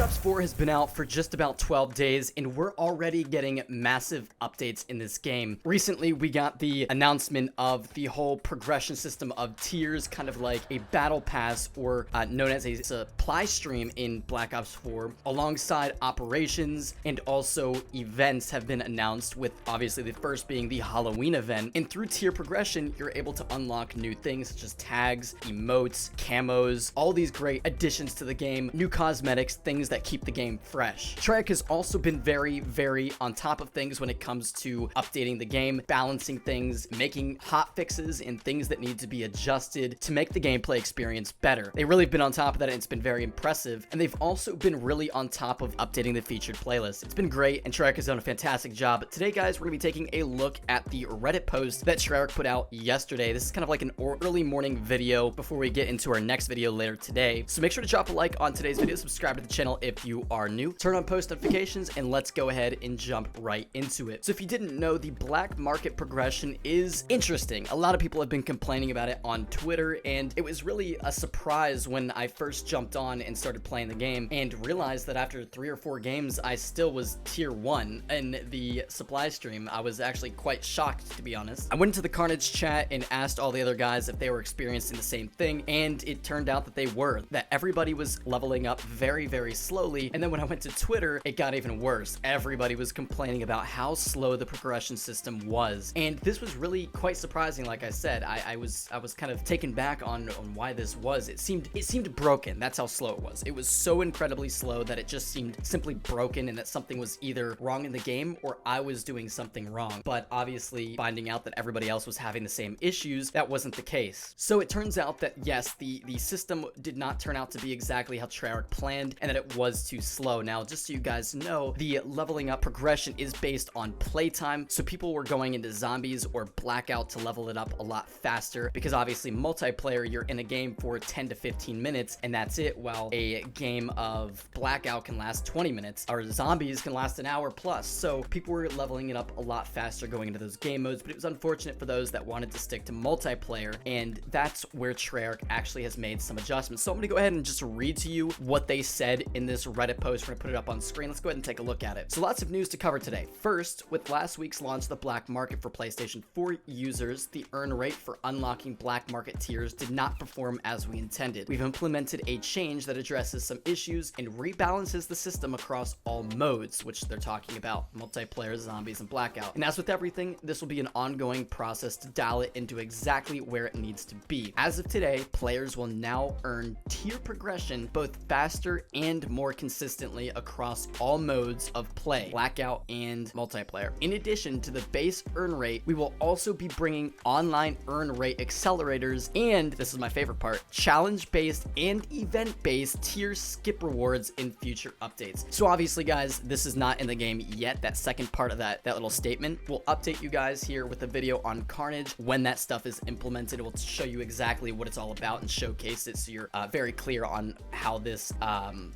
Ops 4 has been out for just about 12 days, and we're already getting massive updates in this game. Recently, we got the announcement of the whole progression system of tiers, kind of like a battle pass, or known as a supply stream in Black Ops 4, alongside operations, and also events have been announced, with obviously the first being the Halloween event. And through tier progression, you're able to unlock new things such as tags, emotes, camos, all these great additions to the game, new cosmetics, things that keep the game fresh. Treyarch has also been very on top of things when it comes to updating the game, balancing things, making hot fixes and things that need to be adjusted to make the gameplay experience better. They really have been on top of that, and it's been very impressive. And they've also been really on top of updating the featured playlist. It's been great, and Treyarch has done a fantastic job. But today, guys, we're gonna be taking a look at the Reddit post that Treyarch put out yesterday. This is kind of like an early morning video before we get into our next video later today. So make sure to drop a like on today's video, subscribe to the channel if you are new, turn on post notifications, and let's go ahead and jump right into it. So if you didn't know, the black market progression is interesting. A lot of people have been complaining about it on Twitter, and it was really a surprise when I first jumped on and started playing the game and realized that after 3 or 4 games, I still was tier 1 in the supply stream. I was actually quite shocked, to be honest. I went into the Carnage chat and asked all the other guys if they were experiencing the same thing, and it turned out that they were, that everybody was leveling up very slowly. And then when I went to Twitter, it got even worse. Everybody was complaining about how slow the progression system was, and this was really quite surprising. Like I said, I was kind of taken back on why this was. It seemed broken. That's how slow it was. It was so incredibly slow that it just seemed simply broken, and that something was either wrong in the game or I was doing something wrong. But obviously, finding out that everybody else was having the same issues, that wasn't the case. So it turns out that yes, the system did not turn out to be exactly how Treyarch planned, and that it was too slow. Now, just so you guys know, the leveling up progression is based on playtime, so people were going into zombies or blackout to level it up a lot faster, because obviously multiplayer, you're in a game for 10 to 15 minutes and that's it, while a game of blackout can last 20 minutes, or zombies can last an hour plus. So people were leveling it up a lot faster going into those game modes, but it was unfortunate for those that wanted to stick to multiplayer, and that's where Treyarch actually has made some adjustments. So I'm gonna go ahead and just read to you what they said in this Reddit post. We're gonna put it up on screen. Let's go ahead and take a look at it. So lots of news to cover today. First, with last week's launch of the black market for PlayStation 4 users, the earn rate for unlocking black market tiers did not perform as we intended. We've implemented a change that addresses some issues and rebalances the system across all modes, which they're talking about: multiplayer, zombies, and blackout. And as with everything, this will be an ongoing process to dial it into exactly where it needs to be. As of today, players will now earn tier progression both faster and more consistently across all modes of play, blackout and multiplayer. In addition to the base earn rate, we will also be bringing online earn rate accelerators, and this is my favorite part, challenge-based and event-based tier skip rewards in future updates. So obviously, guys, this is not in the game yet. That second part of that little statement, we'll update you guys here with a video on Carnage when that stuff is implemented. We'll show you exactly what it's all about and showcase it, so you're very clear on how this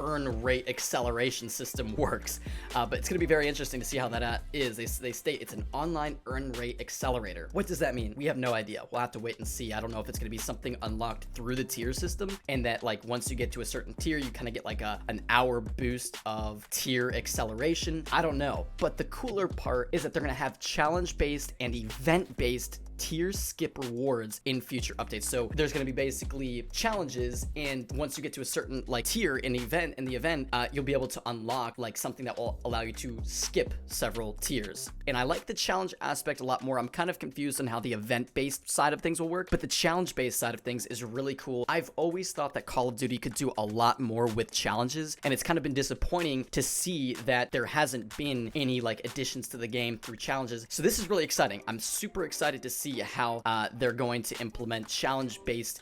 earn rate acceleration system works. But it's going to be very interesting to see how that is. They state it's an online earn rate accelerator. What does that mean? We have no idea. We'll have to wait and see. I don't know if it's going to be something unlocked through the tier system, and that like once you get to a certain tier, you kind of get like an hour boost of tier acceleration. I don't know. But the cooler part is that they're going to have challenge-based and event-based tier skip rewards in future updates. So there's going to be basically challenges, and once you get to a certain like tier in the event, you'll be able to unlock like something that will allow you to skip several tiers. And I like the challenge aspect a lot more. I'm kind of confused on how the event-based side of things will work, but the challenge-based side of things is really cool. I've always thought that Call of Duty could do a lot more with challenges, and it's kind of been disappointing to see that there hasn't been any like additions to the game through challenges. So this is really exciting. I'm super excited to see how they're going to implement challenge-based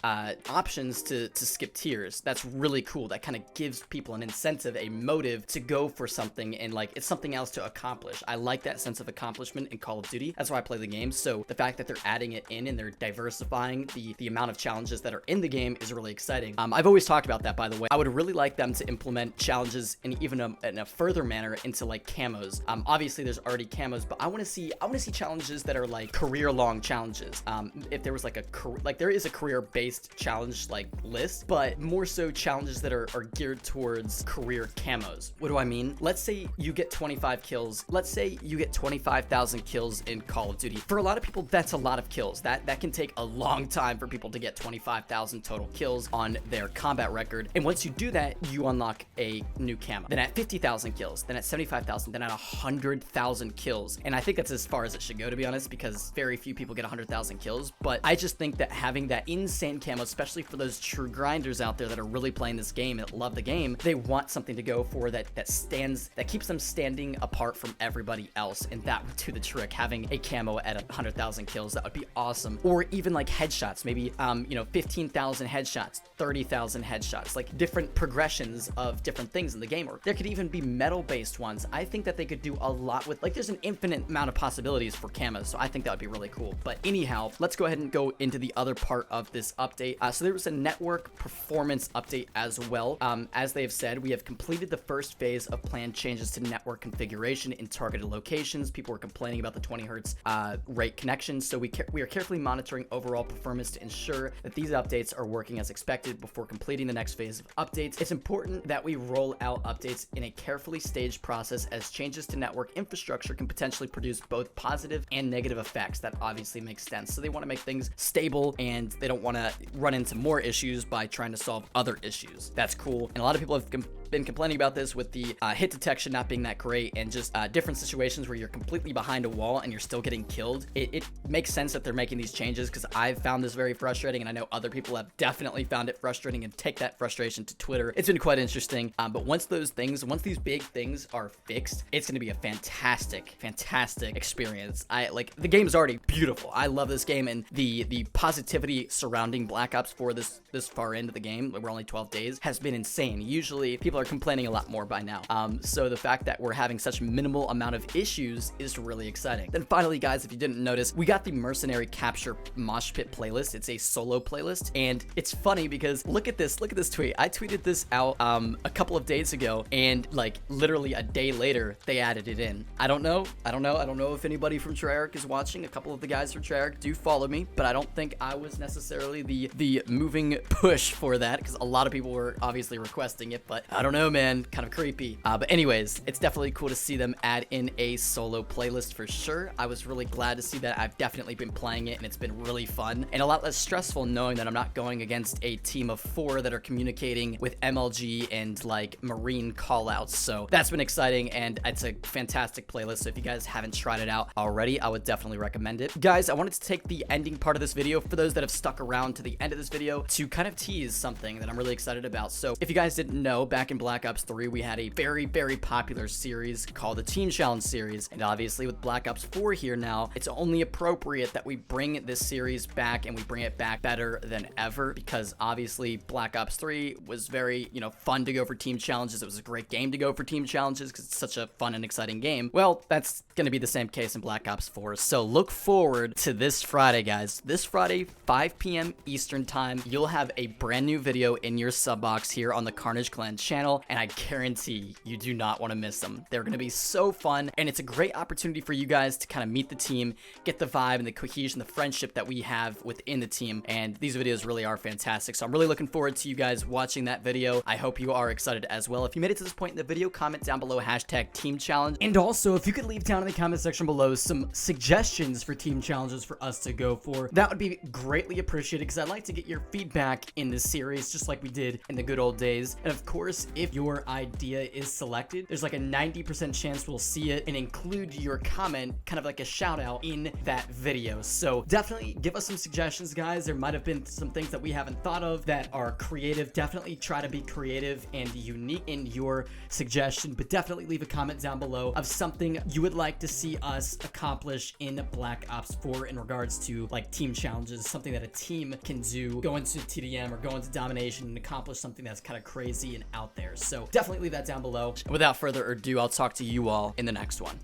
options to skip tiers. That's really cool. That kind of gives people an incentive, a motive to go for something, and like it's something else to accomplish. I like that sense of accomplishment in Call of Duty. That's why I play the game. So the fact that they're adding it in and they're diversifying the amount of challenges that are in the game is really exciting. I've always talked about that, by the way. I would really like them to implement challenges in even in a further manner into like camos. Obviously there's already camos, but I want to see challenges that are like career-long challenges. challenges. If there was like there is a career-based challenge like list, but more so challenges that are geared towards career camos. What do I mean? Let's say you get 25 kills. Let's say you get 25,000 kills in Call of Duty. For a lot of people, that's a lot of kills. That can take a long time for people to get 25,000 total kills on their combat record. And once you do that, you unlock a new camo. Then at 50,000 kills, then at 75,000, then at 100,000 kills. And I think that's as far as it should go, to be honest, because very few people get 100,000 kills. But I just think that having that insane camo, especially for those true grinders out there that are really playing this game and love the game, they want something to go for that keeps them standing apart from everybody else. And that would do the trick. Having a camo at 100,000 kills, that would be awesome. Or even like headshots, maybe 15,000 headshots, 30,000 headshots, like different progressions of different things in the game. Or there could even be metal based ones. I think that they could do a lot with, like, there's an infinite amount of possibilities for camos, so I think that would be really cool. But anyhow, let's go ahead and go into the other part of this update. So there was a network performance update as well. As they have said, we have completed the first phase of planned changes to network configuration in targeted locations. People were complaining about the 20 hertz rate connections, so we are carefully monitoring overall performance to ensure that these updates are working as expected before completing the next phase of updates. It's important that we roll out updates in a carefully staged process, as changes to network infrastructure can potentially produce both positive and negative effects. That obviously makes sense. So they want to make things stable, and they don't want to run into more issues by trying to solve other issues. That's cool. And a lot of people have been complaining about this with the hit detection not being that great, and just different situations where you're completely behind a wall and you're still getting killed. It makes sense that they're making these changes, because I've found this very frustrating, and I know other people have definitely found it frustrating and take that frustration to Twitter. It's been quite interesting. But once these big things are fixed, it's going to be a fantastic experience. The game is already beautiful. I love this game, and the positivity surrounding Black Ops 4 this far into the game, we're only 12 days, has been insane. Usually people are complaining a lot more by now. So the fact that we're having such minimal amount of issues is really exciting. Then finally, guys, if you didn't notice, we got the Mercenary Capture Mosh Pit playlist. It's a solo playlist, and it's funny because look at this tweet. I tweeted this out a couple of days ago, and like literally a day later they added it in. I don't know if anybody from Treyarch is watching. A couple of the guys from Treyarch do follow me, but I don't think I was necessarily the moving push for that, because a lot of people were obviously requesting it. But I don't know, man, kind of creepy. But anyways, it's definitely cool to see them add in a solo playlist for sure. I was really glad to see that. I've definitely been playing it, and it's been really fun and a lot less stressful knowing that I'm not going against a team of 4 that are communicating with MLG and like Marine callouts. So that's been exciting, and it's a fantastic playlist. So if you guys haven't tried it out already, I would definitely recommend it. Guys, I wanted to take the ending part of this video, for those that have stuck around to the end of this video, to kind of tease something that I'm really excited about. So if you guys didn't know, back in Black Ops 3, we had a very popular series called the Team Challenge series, and obviously with Black Ops 4 here now, it's only appropriate that we bring this series back, and we bring it back better than ever, because obviously Black Ops 3 was very, fun to go for team challenges. It was a great game to go for team challenges because it's such a fun and exciting game. Well, that's going to be the same case in Black Ops 4. So look forward to this Friday, guys. This Friday, 5 p.m. Eastern time, you'll have a brand new video in your sub box here on the KARNAGEclan channel, and I guarantee you do not want to miss them. They're going to be so fun, and it's a great opportunity for you guys to kind of meet the team, get the vibe and the cohesion, the friendship that we have within the team, and these videos really are fantastic. So I'm really looking forward to you guys watching that video. I hope you are excited as well. If you made it to this point in the video, comment down below #teamchallenge. And also, if you could leave down in the comment section below some suggestions for team challenges for us to go for, that would be greatly appreciated, because I'd like to get your feedback in this series, just like we did in the good old days. And of course, if your idea is selected, there's like a 90% chance we'll see it and include your comment, kind of like a shout out in that video. So definitely give us some suggestions, guys. There might have been some things that we haven't thought of that are creative. Definitely try to be creative and unique in your suggestion, but definitely leave a comment down below of something you would like to see us accomplish in Black Ops 4 in regards to like team challenges, something that a team can do, go into TDM or go into domination and accomplish something that's kind of crazy and out there. So definitely leave that down below. And without further ado, I'll talk to you all in the next one.